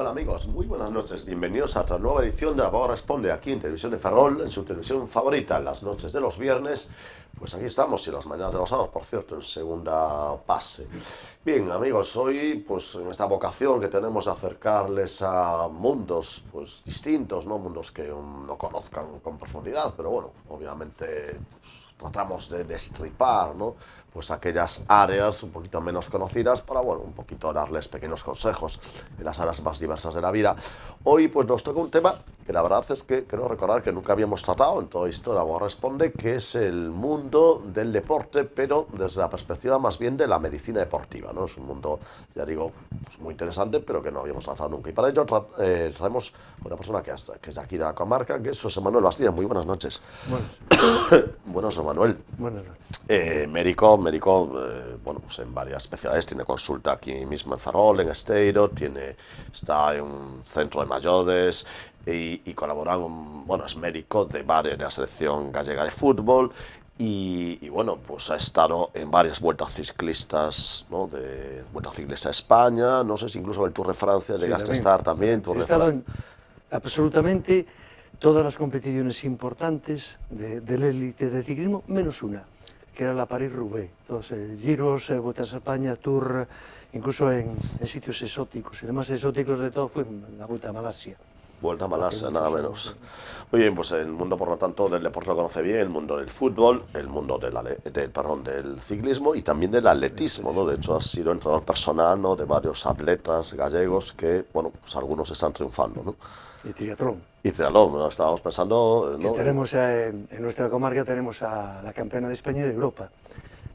Hola amigos, muy buenas noches, bienvenidos a otra nueva edición de La Boga Responde aquí en Televisión de Ferrol, en su televisión favorita, en las noches de los viernes. Pues aquí estamos, y las mañanas de los sábados, por cierto, en segunda fase. Bien amigos, hoy pues en esta vocación que tenemos de acercarles a mundos pues distintos, ¿no? Mundos que no conozcan con profundidad, pero bueno, obviamente pues, tratamos de destripar, ¿no? Pues aquellas áreas un poquito menos conocidas para, bueno, un poquito darles pequeños consejos en las áreas más diversas de la vida. Hoy pues nos toca un tema que la verdad es que creo recordar que nunca habíamos tratado en toda Historia Boga Responde, que es el mundo del deporte, pero desde la perspectiva más bien de la medicina deportiva, ¿no? Es un mundo, ya digo, pues muy interesante, pero que no habíamos tratado nunca. Y para ello traemos una persona que es de aquí de la comarca, que es José Manuel Bastida. Muy buenas noches. Buenas. Buenas, José Manuel. Buenas noches. Médico, bueno, pues en varias especialidades, tiene consulta aquí mismo en Ferrol, en Esteiro, está en un centro de mayores y colabora, bueno, es médico de la selección gallega de fútbol y bueno, pues ha estado en varias vueltas ciclistas, ¿no? De Vuelta Ciclista a España, no sé si incluso en el Tour de Francia llegaste a estar también. He estado en absolutamente todas las competiciones importantes del élite de ciclismo, menos una, que era la París-Roubaix. Todos giros, Vueltas a España, Tour, incluso en sitios exóticos. Y los más exóticos de todo fue la Vuelta a Malasia. Vuelta a Malasia, nada menos. Muy bien, pues el mundo, por lo tanto, del deporte lo conoce bien, el mundo del fútbol, el mundo del ciclismo y también del atletismo, ¿no? De hecho, has sido entrenador personal, ¿no? De varios atletas gallegos que, bueno, pues algunos están triunfando, ¿no? Y triatlón. Y triatlón, ¿no? Estábamos pensando, ¿no? Que tenemos, en nuestra comarca tenemos a la campeona de España y de Europa,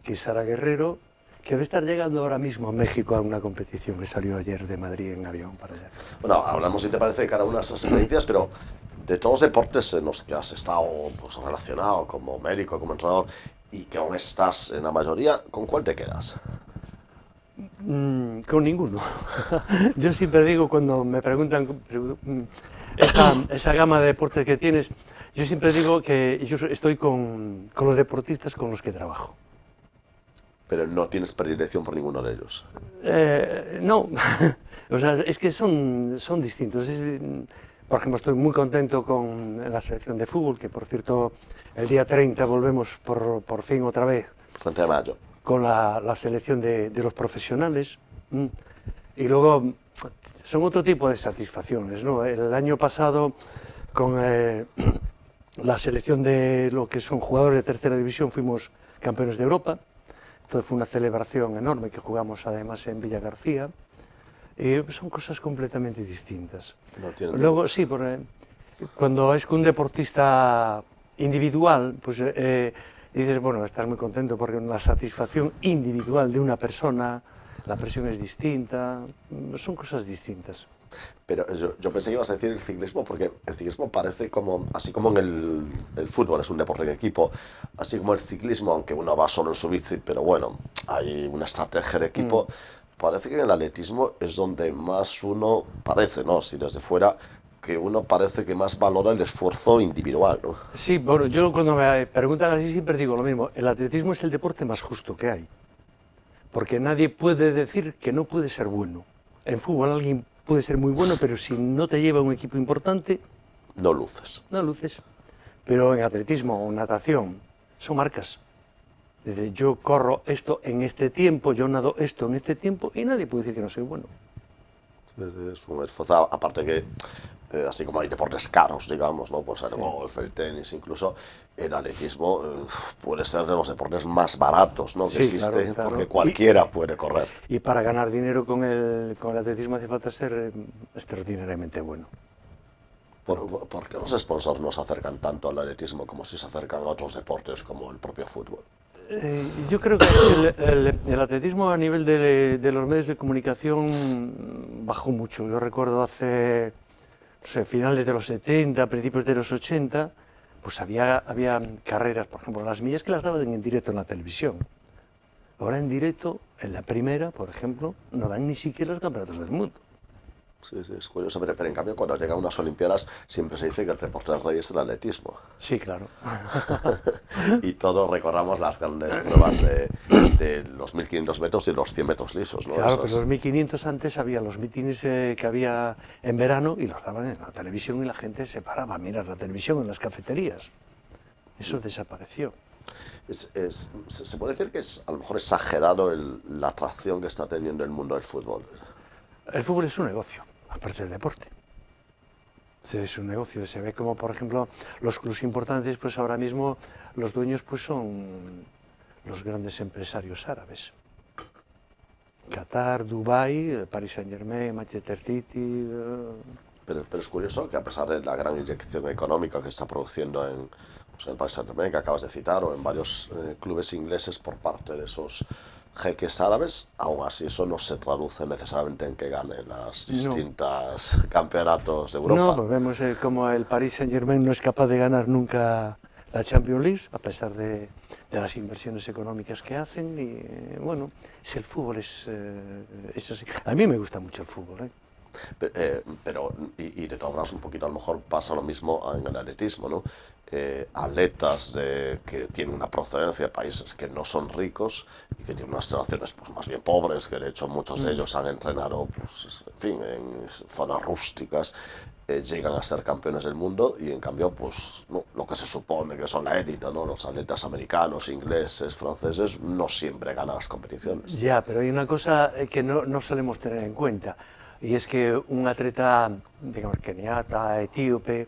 que es Sara Guerrero, que debe estar llegando ahora mismo a México a una competición que salió ayer de Madrid en avión para allá. Bueno, hablamos, si te parece, de cada una de esas experiencias, pero de todos los deportes en los que has estado pues, relacionado como médico, como entrenador, y que aún estás en la mayoría, ¿con cuál te quedas? Con ninguno. Yo siempre digo, cuando me preguntan esa gama de deportes que tienes, yo siempre digo que yo estoy con los deportistas con los que trabajo. Pero no tienes predilección por ninguno de ellos. No, o sea, es que son distintos. Por ejemplo, estoy muy contento con la selección de fútbol, que por cierto, el día 30 volvemos por fin otra vez. 30 de mayo. Con la selección de los profesionales. Y luego son otro tipo de satisfacciones, ¿no? El año pasado, con la selección de lo que son jugadores de tercera división, fuimos campeones de Europa. Entonces fue una celebración enorme que jugamos además en Villa García. Son cosas completamente distintas. Luego, sí, cuando es un deportista individual, pues dices, bueno, estás muy contento porque la satisfacción individual de una persona, la presión es distinta, son cosas distintas. Pero yo pensé que ibas a decir el ciclismo, porque el ciclismo parece como, así como en el fútbol es un deporte en equipo, así como el ciclismo, aunque uno va solo en su bici, pero bueno, hay una estrategia de equipo, parece que en el atletismo es donde más uno parece, ¿no? Si desde fuera, que uno parece que más valora el esfuerzo individual, ¿no? Sí, bueno, yo cuando me preguntan así siempre digo lo mismo, el atletismo es el deporte más justo que hay, porque nadie puede decir que no puede ser bueno. En fútbol alguien puede ser muy bueno, pero si no te lleva a un equipo importante... No luces. No luces. Pero en atletismo o natación son marcas. Desde yo corro esto en este tiempo, yo nado esto en este tiempo y nadie puede decir que no soy bueno. Es un esfuerzo, aparte que, así como hay deportes caros, digamos, ¿no? Pues el golf, el tenis, incluso el atletismo puede ser de los deportes más baratos, ¿no? Que existe, claro. Porque cualquiera puede correr. Y para ganar dinero con el atletismo hace falta ser extraordinariamente bueno. ¿Por qué los sponsors no se acercan tanto al atletismo como si se acercan a otros deportes como el propio fútbol? Yo creo que el atletismo a nivel de los medios de comunicación bajó mucho. Yo recuerdo hace, no sé, finales de los 70, principios de los 80, pues había carreras, por ejemplo, las millas que las daban en directo en la televisión. Ahora en directo, en la primera, por ejemplo, no dan ni siquiera los campeonatos del mundo. Sí, sí, es curioso, pero en cambio cuando llegan unas Olimpiadas siempre se dice que el deporte del rey es el atletismo. Sí, claro. Y todos recordamos las grandes pruebas de los 1500 metros y los 100 metros lisos, ¿no? Claro, pero Esas. los 1500 antes había los mítines que había en verano y los daban en la televisión y la gente se paraba a mirar la televisión en las cafeterías. Eso desapareció. Se puede decir que es a lo mejor exagerado la atracción que está teniendo el mundo del fútbol. El fútbol es un negocio, aparte del deporte. Sí, es un negocio, se ve como, por ejemplo, los clubes importantes, pues ahora mismo los dueños pues son los grandes empresarios árabes. Qatar, Dubái, Paris Saint-Germain, Manchester City. Pero es curioso que a pesar de la gran inyección económica que está produciendo pues en el Paris Saint-Germain, que acabas de citar, o en varios clubes ingleses por parte de esos jeques árabes, aún así eso no se traduce necesariamente en que ganen las distintas campeonatos de Europa. No, pues vemos como el Paris Saint-Germain no es capaz de ganar nunca la Champions League, a pesar de las inversiones económicas que hacen. Y bueno, el fútbol es así. A mí me gusta mucho el fútbol, ¿eh? Pero de todas maneras, un poquito a lo mejor pasa lo mismo en el atletismo, ¿no? Atletas que tienen una procedencia de países que no son ricos y que tienen unas instalaciones pues, más bien pobres, que de hecho muchos de ellos han entrenado pues, en fin, en zonas rústicas, llegan a ser campeones del mundo y en cambio pues no, lo que se supone que son la élite, ¿no? Los atletas americanos, ingleses, franceses, no siempre ganan las competiciones. Ya, pero hay una cosa que no solemos tener en cuenta, y es que un atleta, digamos, keniata, etíope,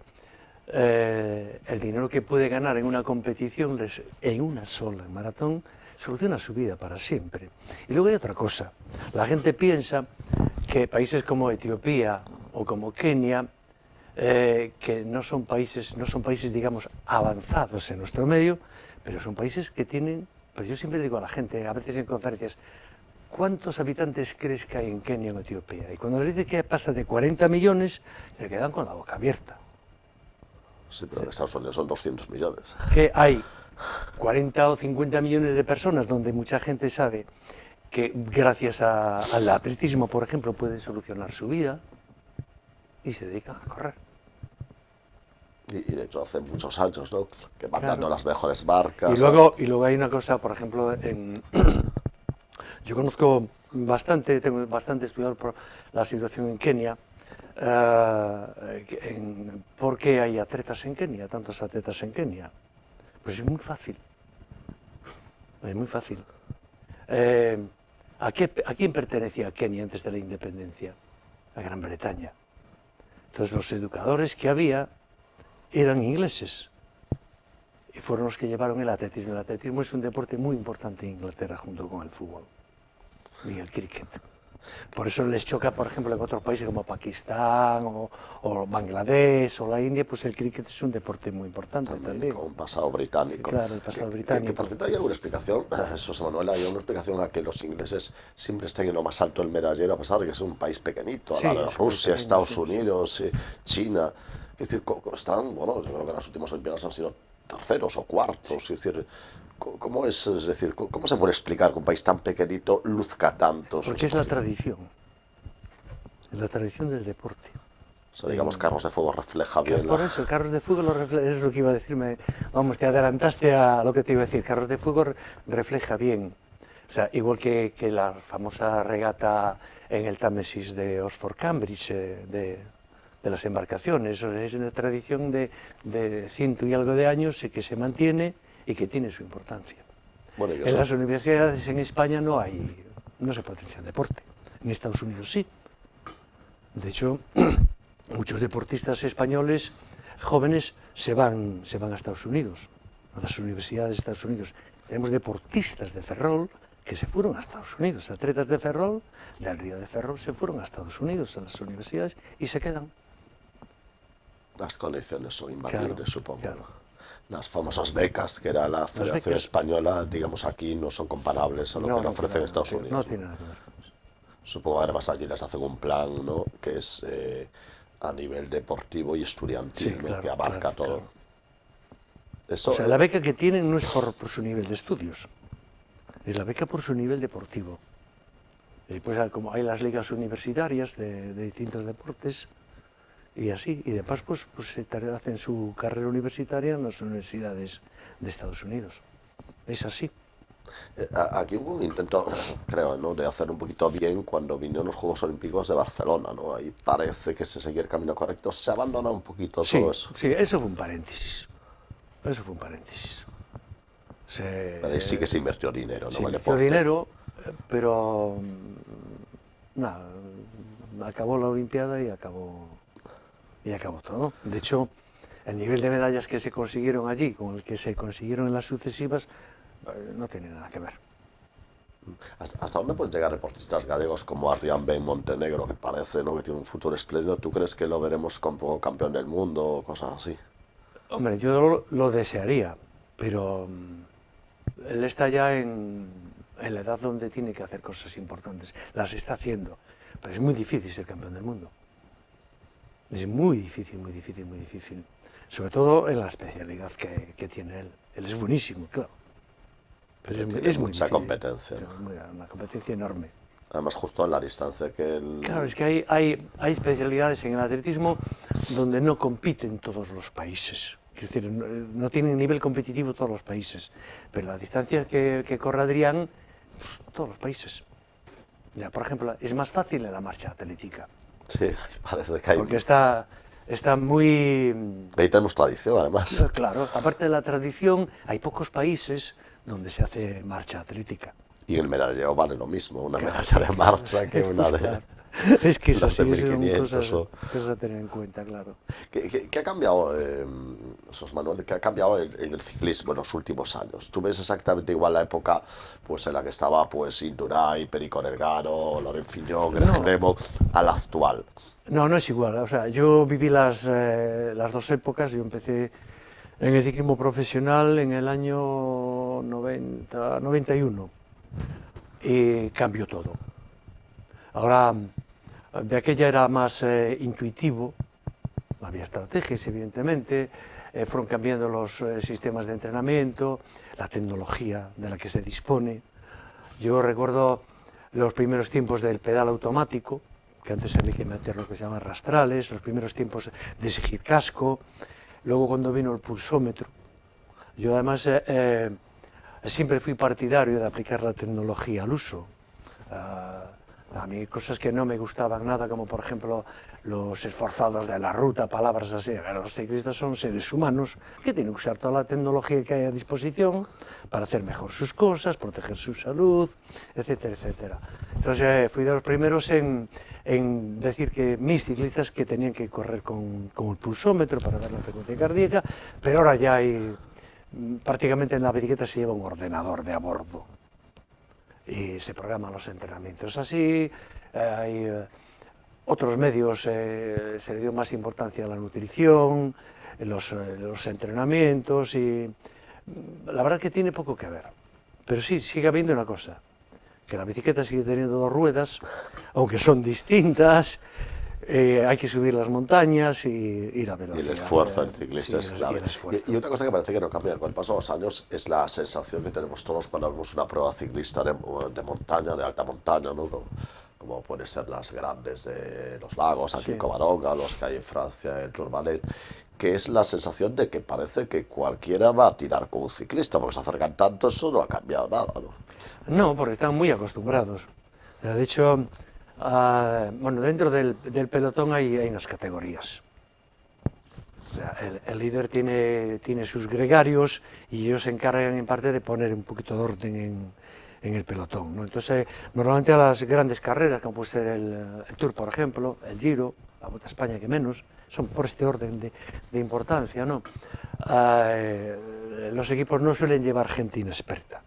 el dinero que puede ganar en una competición, en una sola maratón, soluciona su vida para siempre. Y luego hay otra cosa, la gente piensa que países como Etiopía o como Kenia, que no son países, digamos, avanzados en nuestro medio, pero son países que tienen, pues yo siempre digo a la gente, a veces en conferencias, ¿cuántos habitantes crees que hay en Kenia o en Etiopía? Y cuando les dice que pasa de 40 millones, se quedan con la boca abierta. Sí, pero en Estados Unidos son 200 millones. Que hay 40 o 50 millones de personas donde mucha gente sabe que gracias al atletismo, por ejemplo, pueden solucionar su vida y se dedican a correr. Y de hecho hace muchos años, ¿no? Que van dando las mejores marcas. Y luego hay una cosa, por ejemplo, yo conozco bastante, tengo bastante estudiado la situación en Kenia, ¿por qué hay atletas en Kenia, tantos atletas en Kenia? Pues es muy fácil, es muy fácil. ¿A quién pertenecía Kenia antes de la independencia? A Gran Bretaña. Entonces los educadores que había eran ingleses y fueron los que llevaron el atletismo. El atletismo es un deporte muy importante en Inglaterra junto con el fútbol y el cricket. Por eso les choca, por ejemplo, en otros países como Pakistán o Bangladesh o la India, pues el cricket es un deporte muy importante también. Con un pasado británico. Claro, el pasado británico. Que por cierto hay alguna explicación, José Manuel, hay una explicación a que los ingleses siempre estén en lo más alto del medallero, a pesar de que es un país pequeñito, a la de Rusia, Estados Unidos, China. Es decir, están, bueno, yo creo que en las últimas Olimpiadas han sido terceros o cuartos, es decir, ¿cómo decir, cómo se puede explicar que un país tan pequeñito luzca tanto? Porque es la tradición del deporte. O sea, digamos, Carros de Fuego refleja bien. Por eso, Carros de Fuego es lo que iba a decirme. Vamos, te adelantaste a lo que te iba a decir. Carros de Fuego refleja bien. O sea, igual que la famosa regata en el Támesis de Oxford-Cambridge, de las embarcaciones. Es una tradición de 100 y algo de años que se mantiene y que tiene su importancia. Bueno, en las universidades en España no se potencia el deporte. En Estados Unidos sí. De hecho, muchos deportistas españoles jóvenes se van a Estados Unidos, a las universidades de Estados Unidos. Tenemos deportistas de Ferrol que se fueron a Estados Unidos, atletas de Ferrol, del Río de Ferrol, se fueron a Estados Unidos, a las universidades, y se quedan. Las condiciones son imbatibles, supongo. Claro. Las famosas becas, que era la Federación Española, digamos, aquí no son comparables a lo que le ofrecen Estados Unidos. No tiene nada que ver. Supongo que además allí les hacen un plan, ¿no?, que es a nivel deportivo y estudiantil, sí, ¿no?, claro, que abarca todo. Claro. Eso, o sea, la beca que tienen no es por su nivel de estudios, es la beca por su nivel deportivo. Y después como hay las ligas universitarias de distintos deportes y así, y después pues hacen su carrera universitaria en las universidades de Estados Unidos. Es así. Aquí hubo un intento, creo, ¿no?, de hacer un poquito bien cuando vinieron los Juegos Olímpicos de Barcelona, ¿no? Ahí parece que se seguía el camino correcto, se abandona un poquito todo Sí, eso. sí, eso fue un paréntesis. Eso fue un paréntesis. Pero ahí sí que se invirtió dinero, Se ¿no?, en el invirtió deporte. dinero, pero nada, acabó la Olimpiada y acabó todo. De hecho, el nivel de medallas que se consiguieron allí con el que se consiguieron en las sucesivas no tiene nada que ver. ¿Hasta dónde pueden llegar deportistas gallegos como Arrián Ben Montenegro, que parece, ¿no?, que tiene un futuro espléndido? ¿Tú crees que lo veremos como campeón del mundo o cosas así? Hombre, yo lo desearía, pero él está ya en la edad donde tiene que hacer cosas importantes. Las está haciendo, pero es muy difícil ser campeón del mundo. Es muy difícil, muy difícil, muy difícil. Sobre todo en la especialidad que tiene él. Él es buenísimo, claro. Pero Tiene es muy mucha difícil. competencia, Pero ¿no? una competencia enorme. Además, justo en la distancia que Claro, él... es que hay especialidades en el atletismo donde no compiten todos los países. Es decir, no tienen nivel competitivo todos los países. Pero la distancia que corre Adrián, pues todos los países. Ya, por ejemplo, es más fácil en la marcha atlética. Sí, parece que hay... Porque está muy... Ahí tenemos tradición, además. Claro, aparte de la tradición, hay pocos países donde se hace marcha atlética. Y el medallero vale lo mismo, una Claro. medalla de marcha que una de... Claro. Es que es Las de así, son 1500 o... cosas a tener en cuenta, claro. ¿Qué ha cambiado, Sos Manuel, qué ha cambiado en el ciclismo en los últimos años? ¿Tú ves exactamente igual la época pues, en la que estaba pues, Indurain, Perico Delgado, Loren Fillon, Greg No. Remo, a la actual? No, no es igual. O sea, yo viví las dos épocas. Yo empecé en el ciclismo profesional en el año 90, 91 y cambió todo. Ahora, de aquella era más intuitivo, había estrategias, evidentemente, fueron cambiando los sistemas de entrenamiento, la tecnología de la que se dispone. Yo recuerdo los primeros tiempos del pedal automático, que antes había que meter lo que se llama rastrales, los primeros tiempos de exigir casco, luego cuando vino el pulsómetro. Yo además siempre fui partidario de aplicar la tecnología al uso. A mí cosas que no me gustaban nada, como por ejemplo los esforzados de la ruta, palabras así. Los ciclistas son seres humanos que tienen que usar toda la tecnología que hay a disposición para hacer mejor sus cosas, proteger su salud, etcétera, etcétera. Entonces fui de los primeros en decir que mis ciclistas que tenían que correr con el pulsómetro para dar la frecuencia cardíaca, pero ahora ya hay, prácticamente en la bicicleta se lleva un ordenador de a bordo y se programan los entrenamientos así. Hay otros medios, se le dio más importancia a la nutrición, los entrenamientos, y la verdad que tiene poco que ver. Pero sí, sigue habiendo una cosa, que la bicicleta sigue teniendo dos ruedas, aunque son distintas. Hay que subir las montañas y la velocidad. Y el esfuerzo del ciclista sí, es clave. Y una cosa que parece que no cambia con el paso de los años es la sensación que tenemos todos cuando vemos una prueba ciclista de montaña, de alta montaña, ¿no? Como pueden ser las grandes de los lagos, aquí en Covadonga, los que hay en Francia, en Tourmalet, que es la sensación de que parece que cualquiera va a tirar con un ciclista, porque se acercan tanto, eso no ha cambiado nada, ¿no? No, porque están muy acostumbrados. De hecho, bueno, dentro del pelotón hay unas categorías. O sea, el líder tiene sus gregarios y ellos se encargan en parte de poner un poquito de orden en el pelotón, ¿no? Entonces, normalmente a las grandes carreras, como puede ser el Tour, por ejemplo, el Giro, la Vuelta a España que menos, son por este orden de importancia, ¿no? Los equipos no suelen llevar gente inexperta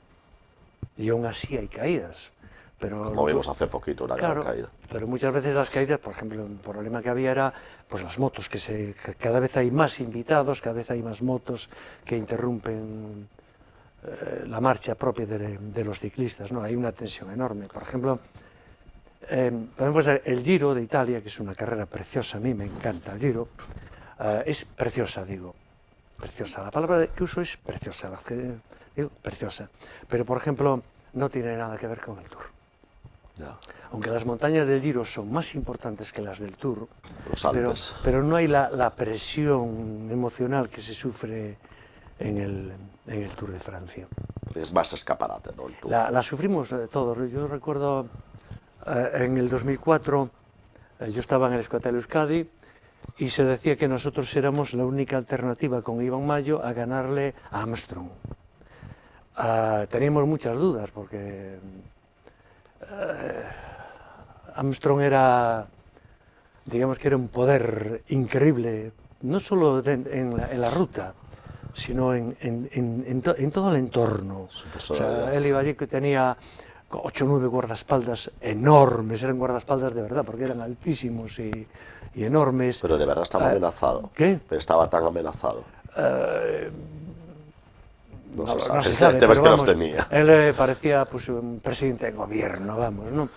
y aún así hay caídas. Pero como vimos hace poquito, una gran caída. Pero muchas veces las caídas, por ejemplo, el problema que había era pues las motos, que cada vez hay más invitados, cada vez hay más motos que interrumpen la marcha propia de los ciclistas, ¿no? Hay una tensión enorme. Por ejemplo, podemos ver el Giro de Italia, que es una carrera preciosa, a mí me encanta el Giro, es preciosa, digo, preciosa. La palabra que uso es preciosa, digo preciosa. Pero, por ejemplo, no tiene nada que ver con el Tour. Ya. Aunque las montañas del Giro son más importantes que las del Tour, Los Alpes. pero no hay la presión emocional que se sufre en el Tour de Francia. Es más escaparate, ¿no? El Tour. La sufrimos todos. Yo recuerdo en el 2004, yo estaba en el Euskotren Euskadi y se decía que nosotros éramos la única alternativa con Iván Mayo a ganarle a Armstrong. Teníamos muchas dudas porque Armstrong era, digamos que era un poder increíble, no solo en la ruta, sino en todo el entorno. O sea, él iba allí que tenía 8 o 9 guardaespaldas enormes, eran guardaespaldas de verdad, porque eran altísimos y enormes. Pero de verdad estaba amenazado. ¿Qué? Pero estaba tan amenazado. No se sabe. No se sabe, El tema es que pero los vamos, tenía. él parecía pues, un presidente de gobierno, vamos, ¿no?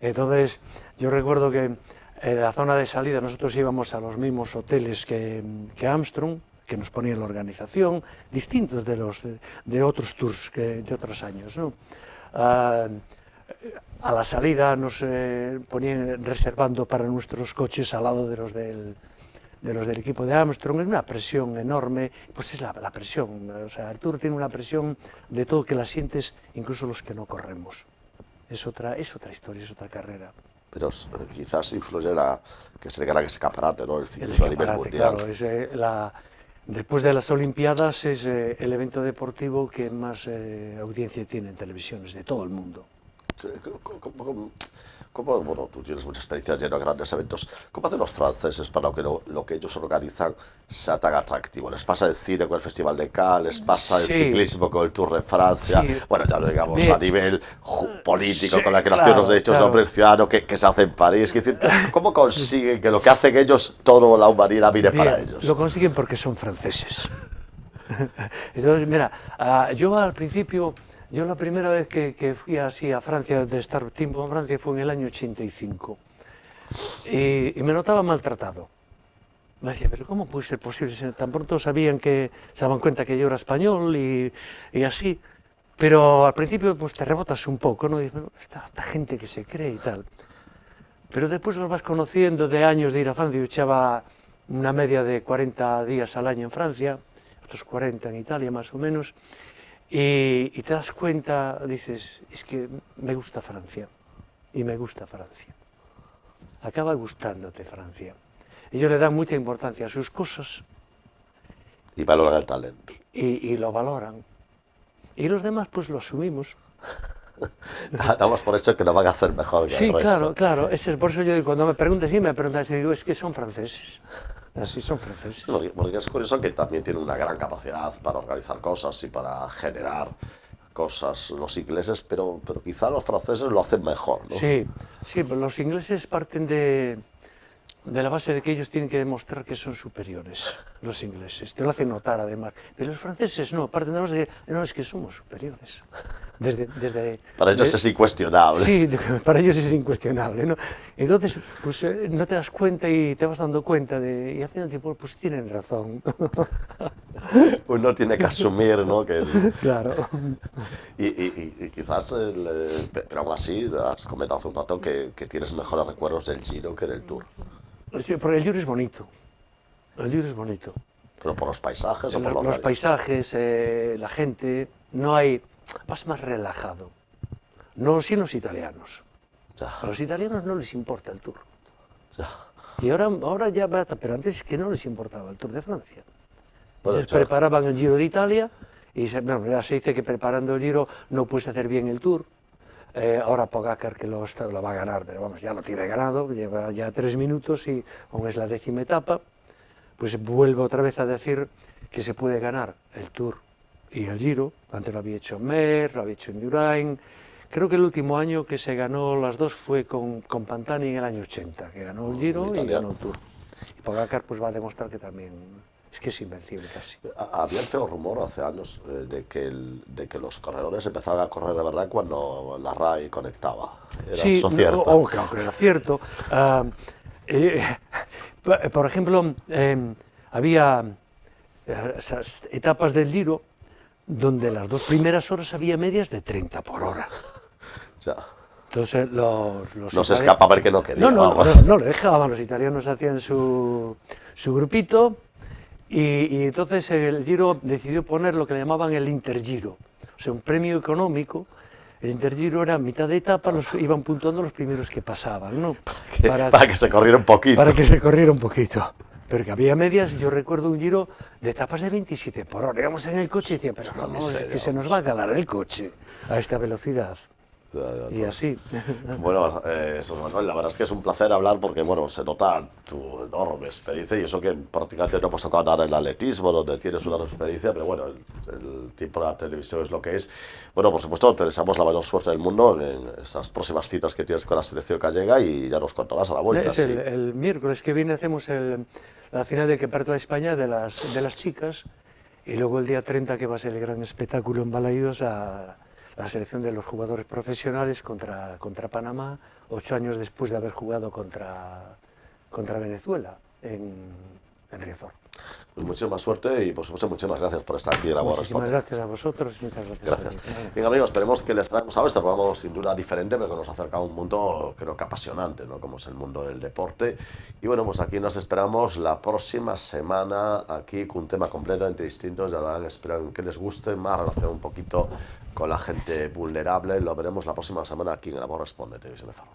Entonces, yo recuerdo que en la zona de salida nosotros íbamos a los mismos hoteles que Armstrong, que nos ponía la organización, distintos de otros tours de otros años, ¿no? A la salida nos ponían reservando para nuestros coches al lado de los del equipo de Armstrong. Es una presión enorme, pues es la presión, o sea, el Tour tiene una presión de todo que la sientes, incluso los que no corremos. Es otra historia, es otra carrera. Pero quizás influyera que se le gana ese escaparate, ¿no? El ciclismo a nivel mundial. Claro, es, después de las Olimpiadas es el evento deportivo que más audiencia tiene en televisiones de todo el mundo. Bueno, tú tienes mucha experiencia yendo a grandes eventos. ¿Cómo hacen los franceses para que lo que ellos organizan sea tan atractivo? ¿Les pasa el cine con el Festival de Cannes? ¿Les pasa el ciclismo con el Tour de Francia? Sí. Bueno, ya lo digamos a nivel político, con la creación de los derechos del hombre ciudadano que se hace en París. Es decir, ¿cómo consiguen que lo que hacen ellos, toda la humanidad mire para ellos? Lo consiguen porque son franceses. Entonces, mira, yo al principio... Yo la primera vez que fui así a Francia, de estar tiempo en Francia, fue en el año 85. Y me notaba maltratado. Me decía, pero ¿cómo puede ser posible? Tan pronto se daban cuenta que yo era español y así. Pero al principio pues te rebotas un poco, ¿no? Y dices, esta gente que se cree y tal. Pero después los vas conociendo de años de ir a Francia. Yo echaba una media de 40 días al año en Francia, otros 40 en Italia más o menos. Y te das cuenta, dices, es que me gusta Francia, y me gusta Francia. Acaba gustándote Francia. Ellos le dan mucha importancia a sus cosas. Y valoran el talento. Y lo valoran. Y los demás pues lo asumimos. Damos por eso que lo van a hacer mejor que el resto. Claro. Por eso yo digo, cuando me preguntas, yo digo, es que son franceses. Así son franceses. Porque es curioso que también tienen una gran capacidad para organizar cosas y para generar cosas los ingleses, pero quizá los franceses lo hacen mejor, ¿no? Sí, pero los ingleses parten de la base de que ellos tienen que demostrar que son superiores, los ingleses. Te lo hacen notar además. Pero los franceses no, parten de la base de que no, es que somos superiores. Para ellos es incuestionable. Sí, para ellos es incuestionable, ¿no? Entonces, pues no te das cuenta y te vas dando cuenta y al final tipo, pues tienen razón. Uno tiene que asumir, ¿no? Claro. Y quizás, pero aún así, has comentado hace un rato que tienes mejores recuerdos del Giro que del Tour. Sí, porque el Giro es bonito. El Giro es bonito. ¿Pero por los paisajes o por los paisajes, la gente, no hay... Vas más relajado. No sin los italianos. Ya. A los italianos no les importa el Tour. Ya. Y ahora ya, pero antes es que no les importaba el Tour de Francia. Entonces preparaban el Giro de Italia y bueno, ya se dice que preparando el Giro no puedes hacer bien el Tour. Ahora Pogačar que lo va a ganar, pero vamos, ya lo tiene ganado, lleva ya 3 minutos y aún es la 10ª etapa, pues vuelve otra vez a decir que se puede ganar el Tour y el Giro. Antes lo había hecho Mer, lo había hecho Indurain. Creo que el último año que se ganó las dos fue con Pantani en el año 80, que ganó el Giro y ganó el Tour. Y Pogačar pues va a demostrar que también es que es invencible casi. Había el feo rumor hace años de que los corredores empezaban a correr de verdad cuando la RAI conectaba. ¿Era eso cierto? Claro que era cierto. Por ejemplo, había esas etapas del Giro donde las 2 primeras horas había medias de 30 por hora. Ya. Entonces los No se escapa a ver que no quería, no, vamos. no lo dejaban, los italianos hacían su grupito y entonces el Giro decidió poner lo que le llamaban el Intergiro, o sea, un premio económico. El Intergiro era mitad de etapa, iban puntuando los primeros que pasaban, ¿no? Para que se corriera un poquito. Para que se corriera un poquito. Pero que había medias, yo recuerdo un Giro de etapas de 27 por hora. Íbamos en el coche y decía, pero no, es que se nos va a calar el coche a esta velocidad. Y así. Bueno, eso, Manuel, la verdad es que es un placer hablar porque, bueno, se nota tu enorme experiencia y eso que prácticamente no hemos tocado nada en el atletismo, donde tienes una experiencia, pero bueno, el tiempo de la televisión es lo que es. Bueno, por supuesto, te deseamos la mayor suerte del mundo en esas próximas citas que tienes con la selección gallega y ya nos contarás a la vuelta. Es el miércoles que viene hacemos la final del Campeonato de España de las chicas y luego el día 30 que va a ser el gran espectáculo en Balaídos a la selección de los jugadores profesionales contra Panamá, 8 años después de haber jugado contra Venezuela en Riazor. Pues muchísima suerte y por supuesto muchísimas gracias por estar aquí en la Boa Responde. Muchísimas gracias a vosotros y muchas gracias. Bien amigos, esperemos que les traemos a este programa sin duda diferente, pero que nos acerca a un mundo creo que apasionante, ¿no? Como es el mundo del deporte. Y bueno, pues aquí nos esperamos la próxima semana aquí con un tema completamente distinto. Ya lo esperan que les guste, más relacionado un poquito con la gente vulnerable. Lo veremos la próxima semana aquí en la Boa Responde, Televisión de Faro.